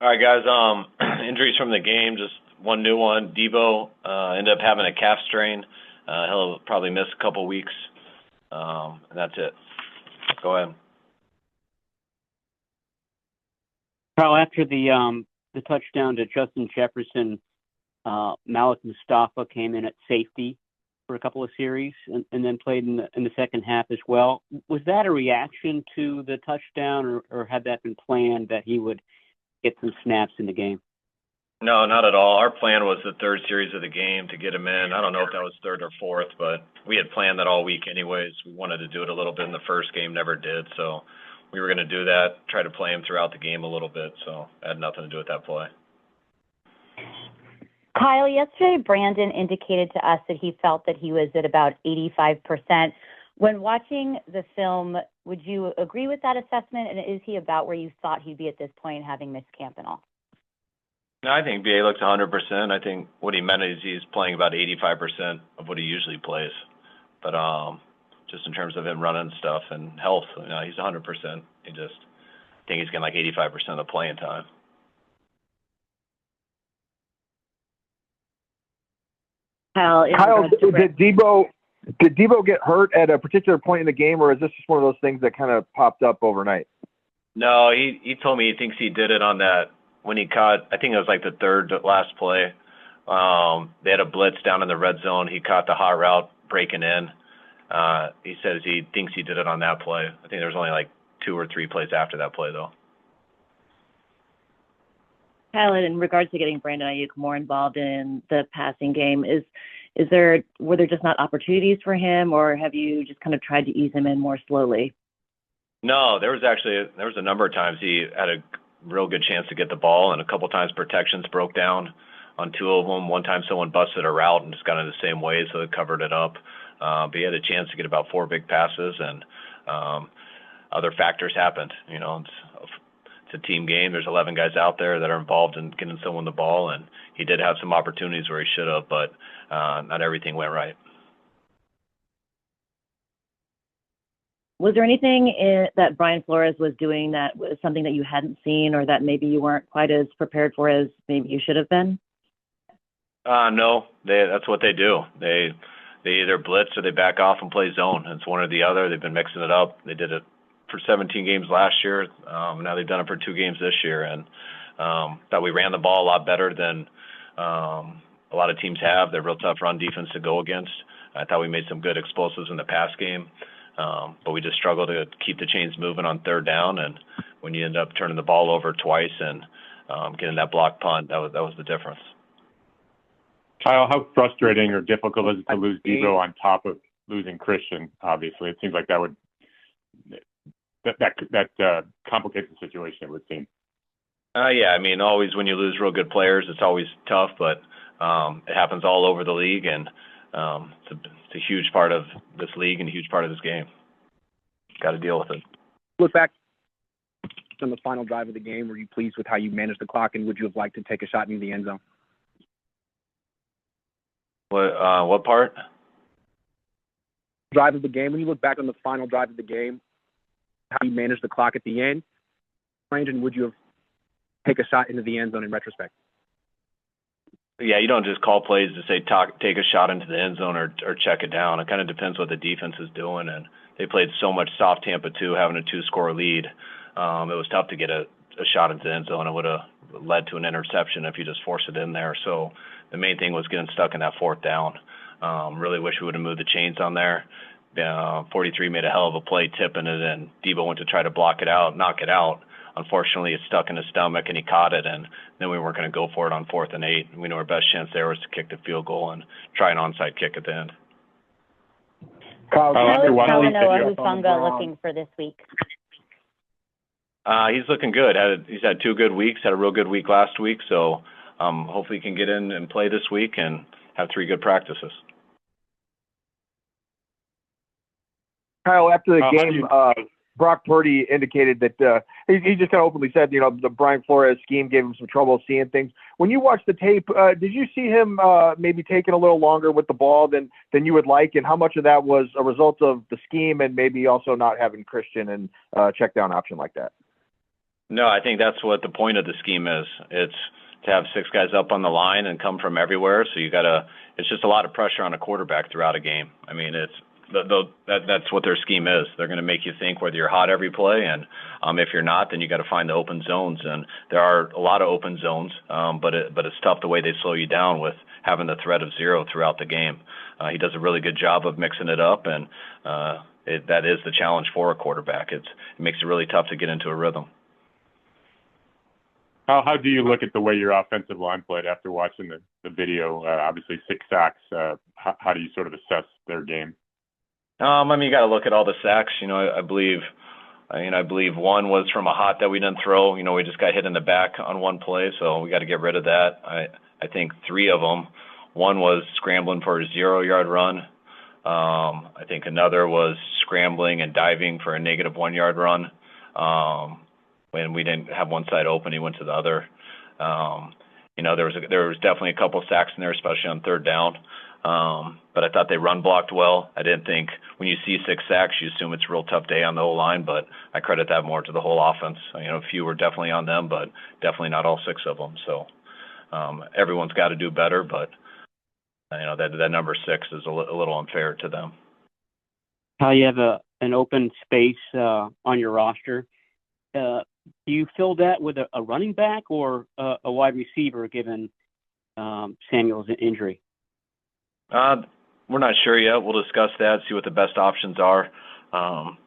All right, guys. Injuries from the game, just one new one. Deebo ended up having a calf strain. He'll probably miss a couple weeks. And that's it. Go ahead. Kyle, after the touchdown to Justin Jefferson, Malik Mustafa came in at safety for a couple of series and then played in the second half as well. Was that a reaction to the touchdown, or had that been planned that he would get some snaps in the game? No, not at all. Our plan was the third series of the game to get him in. I don't know if that was third or fourth, but we had planned that all week anyways. We wanted to do it a little bit in the first game, never did. So we were going to do that, try to play him throughout the game a little bit. So it had nothing to do with that play. Kyle, yesterday Brandon indicated to us that he felt that he was at about 85%. When watching the film, would you agree with that assessment? And is he about where you thought he'd be at this point, having missed camp and all? No, I think BA looks 100%. I think what he meant is he's playing about 85% of what he usually plays. But just in terms of him running stuff and health, he's 100%. I think he's getting like 85% of the playing time. Kyle, did Deebo get hurt at a particular point in the game, or is this just one of those things that kind of popped up overnight? No, he told me he thinks he did it on that when he caught, I think it was like the third to last play. They had a blitz down in the red zone. He caught the hot route breaking in. He says he thinks he did it on that play. I think there was only like 2 or 3 plays after that play, though. Kyle, in regards to getting Brandon Aiyuk more involved in the passing game, were there just not opportunities for him, or have you just kind of tried to ease him in more slowly? No, there was a number of times he had a real good chance to get the ball, and a couple times protections broke down on 2 of them. One time someone busted a route and just got in the same way, so it covered it up. But he had a chance to get about 4 big passes, and other factors happened. It's a team game. There's 11 guys out there that are involved in getting someone the ball, and he did have some opportunities where he should have, but not everything went right. Was there anything that Brian Flores was doing that was something that you hadn't seen, or that maybe you weren't quite as prepared for as maybe you should have been? No, that's what they do. They either blitz or they back off and play zone. It's one or the other. They've been mixing it up. They did it for 17 games last year. Now they've done it for 2 games this year, and thought we ran the ball a lot better than a lot of teams have. They're real tough run defense to go against. I thought we made some good explosives in the pass game, but we just struggled to keep the chains moving on third down. And when you end up turning the ball over twice and getting that block punt, that was the difference. Kyle, how frustrating or difficult is it to lose Deebo on top of losing Christian? Obviously, it seems like that complicates the situation, it would seem. Yeah, I mean, always when you lose real good players, it's always tough, but it happens all over the league, and it's a huge part of this league and a huge part of this game. Got to deal with it. Look back on the final drive of the game. Were you pleased with how you managed the clock, and would you have liked to take a shot into the end zone? What part? Drive of the game. When you look back on the final drive of the game, how you managed the clock at the end, Brandon, would you have take a shot into the end zone in retrospect? Yeah, you don't just call plays to say take a shot into the end zone or check it down. It kind of depends what the defense is doing, and they played so much soft Tampa 2, having a 2-score lead. It was tough to get a shot into the end zone. It would have led to an interception if you just force it in there. So the main thing was getting stuck in that 4th down. Really wish we would have moved the chains on there. 43 made a hell of a play tipping it, and Deebo went to try to knock it out. Unfortunately, it stuck in his stomach, and he caught it, and then we weren't going to go for it on 4th and 8. We knew our best chance there was to kick the field goal and try an onside kick at the end. How is Talanoa Hufanga looking for this week? He's looking good. He's had 2 good weeks, had a real good week last week, so hopefully he can get in and play this week and have 3 good practices. Kyle, after the game, Brock Purdy indicated that he just kind of openly said, the Brian Flores scheme gave him some trouble seeing things. When you watched the tape, did you see him maybe taking a little longer with the ball than you would like? And how much of that was a result of the scheme and maybe also not having Christian and check down option like that? No, I think that's what the point of the scheme is. It's to have six guys up on the line and come from everywhere. So it's just a lot of pressure on a quarterback throughout a game. I mean, that's what their scheme is. They're going to make you think whether you're hot every play, and if you're not, then you got to find the open zones. And there are a lot of open zones, but it's tough the way they slow you down with having the threat of zero throughout the game. He does a really good job of mixing it up, and that is the challenge for a quarterback. It makes it really tough to get into a rhythm. How do you look at the way your offensive line played after watching the video? Obviously, 6 sacks. How do you sort of assess their game? I mean, you got to look at all the sacks. I believe one was from a hot that we didn't throw. We just got hit in the back on one play, so we got to get rid of that. I think 3 of them. One was scrambling for a 0-yard run. I think another was scrambling and diving for a negative 1-yard run. When we didn't have one side open, he went to the other. There was definitely a couple sacks in there, especially on third down. But I thought they run blocked well. I didn't think when you see 6 sacks, you assume it's a real tough day on the whole line, but I credit that more to the whole offense. A few were definitely on them, but definitely not all 6 of them. So everyone's got to do better, but that number 6 is a little unfair to them. How you have an open space on your roster. Do you fill that with a running back or a wide receiver, given Samuel's injury? We're not sure yet. We'll discuss that, see what the best options are.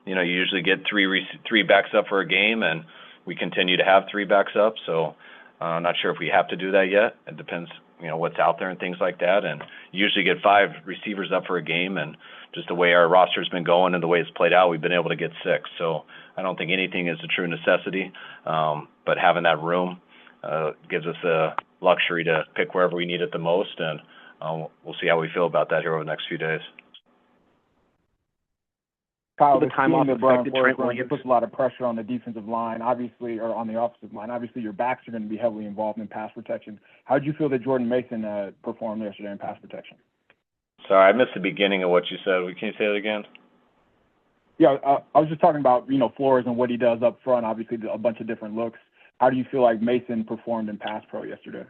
You usually get three backs up for a game, and we continue to have 3 backs up. So I'm not sure if we have to do that yet. It depends, what's out there and things like that. And you usually get 5 receivers up for a game, and just the way our roster's been going and the way it's played out, we've been able to get 6. So I don't think anything is a true necessity, but having that room gives us the luxury to pick wherever we need it the most, and we'll see how we feel about that here over the next few days. Kyle, the time off affected Trent Williams. Puts a lot of pressure on the defensive line, obviously, or on the offensive line. Obviously, your backs are going to be heavily involved in pass protection. How did you feel that Jordan Mason performed yesterday in pass protection? Sorry, I missed the beginning of what you said. Can you say it again? Yeah, I was just talking about, Flores and what he does up front, obviously a bunch of different looks. How do you feel like Mason performed in pass pro yesterday?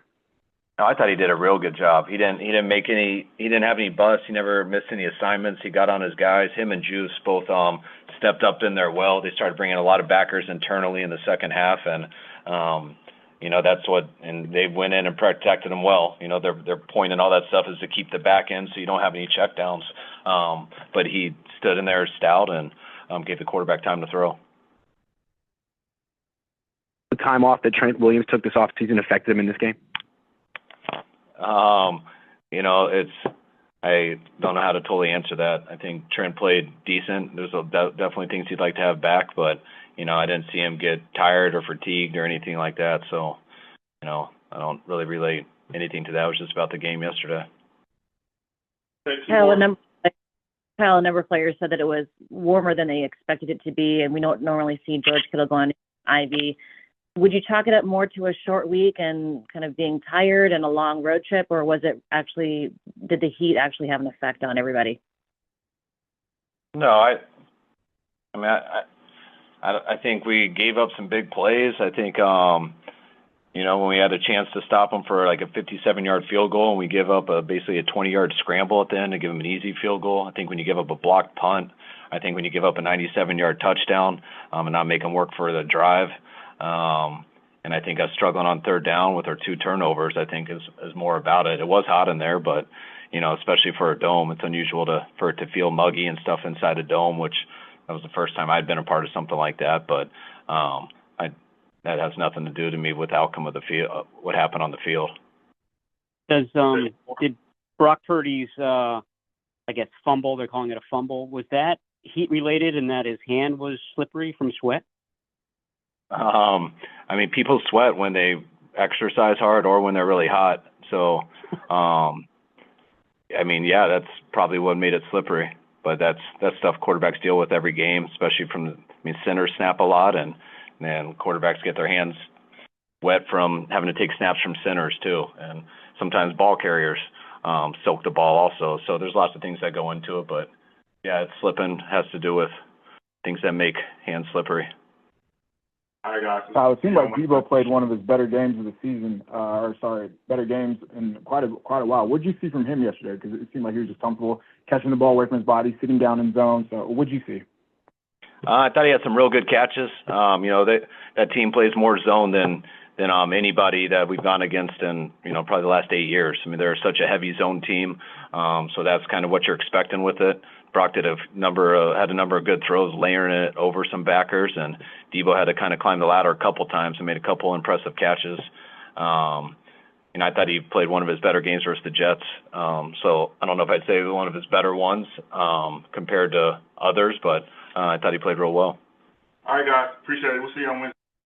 No, I thought he did a real good job. He didn't have any busts. He never missed any assignments. He got on his guys. Him and Juice both stepped up in there well. They started bringing a lot of backers internally in the second half, and and they went in and protected him well. Their point and all that stuff is to keep the back end so you don't have any checkdowns. But he stood in there stout and gave the quarterback time to throw. The time off that Trent Williams took this offseason affected him in this game? I don't know how to totally answer that. I think Trent played decent. There's definitely things he'd like to have back, but I didn't see him get tired or fatigued or anything like that. So, I don't really relate anything to that. It was just about the game yesterday. Kyle, a number of players said that it was warmer than they expected it to be, and we don't normally see George Kittle go on IV. Would you chalk it up more to a short week and kind of being tired and a long road trip, or did the heat actually have an effect on everybody? No, I think we gave up some big plays. I think, when we had a chance to stop them for like a 57-yard field goal and we give up basically a 20-yard scramble at the end to give them an easy field goal. I think when you give up a blocked punt, I think when you give up a 97-yard touchdown and not make them work for the drive, and I think us struggling on third down with our 2 turnovers, I think is more about it. It was hot in there, but, especially for a dome, it's unusual for it to feel muggy and stuff inside a dome, which that was the first time I'd been a part of something like that. But that has nothing to do to me with the outcome of the field, what happened on the field. Did Brock Purdy's, fumble, they're calling it a fumble, was that heat related in that his hand was slippery from sweat? People sweat when they exercise hard or when they're really hot. So, that's probably what made it slippery. But that's stuff quarterbacks deal with every game, especially centers snap a lot, and quarterbacks get their hands wet from having to take snaps from centers too. And sometimes ball carriers soak the ball also. So there's lots of things that go into it. But, yeah, it's slipping has to do with things that make hands slippery. All right, guys. It seemed like Deebo played one of his better games of the season, better games in quite a while. What did you see from him yesterday? Because it seemed like he was just comfortable catching the ball away from his body, sitting down in zone. So what did you see? I thought he had some real good catches. That team plays more zone than anybody that we've gone against in probably the last 8 years. I mean, they're such a heavy zone team, so that's kind of what you're expecting with it. Brock had a number of good throws, layering it over some backers, and Deebo had to kind of climb the ladder a couple times and made a couple impressive catches. I thought he played one of his better games versus the Jets. So I don't know if I'd say one of his better ones compared to others, but I thought he played real well. All right, guys. Appreciate it. We'll see you on Wednesday.